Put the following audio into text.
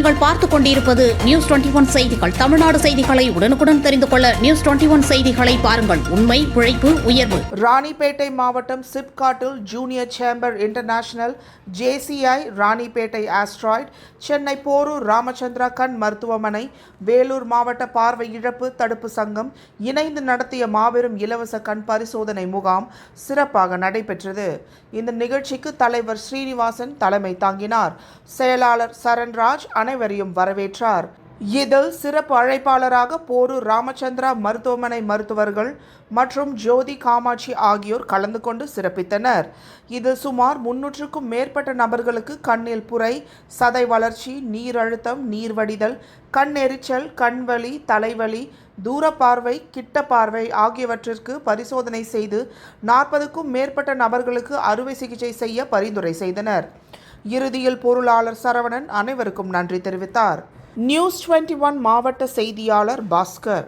நீங்கள் பார்த்துக் கொண்டிருப்பது நியூஸ் 21 செய்திகள். தமிழ்நாடு செய்திகளை உடனுக்குடன் தெரிந்து கொள்ள நியூஸ் 21 செய்திகளை பாருங்கள். உண்மை, உழைப்பு, உயர்வு. ராணிப்பேட்டை மாவட்டம் சிப்காட்டில் junior chamber international, JCI Ranipet asteroid, Chennai Porur Ramachandra கண் மருத்துவமனை, வேலூர் மாவட்ட பார்வை இழப்பு தடுப்பு சங்கம் இணைந்து நடத்திய மாபெரும் இலவச கண் பரிசோதனை முகாம் சிறப்பாக நடைபெற்றது. இந்த நிகழ்ச்சிக்கு தலைவர் ஸ்ரீனிவாசன் தலைமை தாங்கினார். செயலாளர் சரண்ராஜ் அனைவரையும் வரவேற்றார். இதில் சிறப்பு அழைப்பாளராக போரூர் ராமச்சந்திரா மருத்துவமனை மருத்துவர்கள் மற்றும் ஜோதி காமாட்சி ஆகியோர் கலந்து கொண்டு சிறப்பித்தனர். இதில் சுமார் 300க்கும் மேற்பட்ட நபர்களுக்கு கண்ணில் புரை, சதை வளர்ச்சி, நீரழுத்தம், நீர்வடிதல், கண் எரிச்சல், கண்வலி, தலைவலி, தூரப்பார்வை, கிட்ட பார்வை ஆகியவற்றிற்கு பரிசோதனை செய்து 40க்கும் மேற்பட்ட நபர்களுக்கு அறுவை சிகிச்சை செய்ய பரிந்துரை செய்தனர். இறுதியில் பொருளாளர் சரவணன் அனைவருக்கும் நன்றி தெரிவித்தார். நியூஸ் 21 மாவட்ட செய்தியாளர் பாஸ்கர்.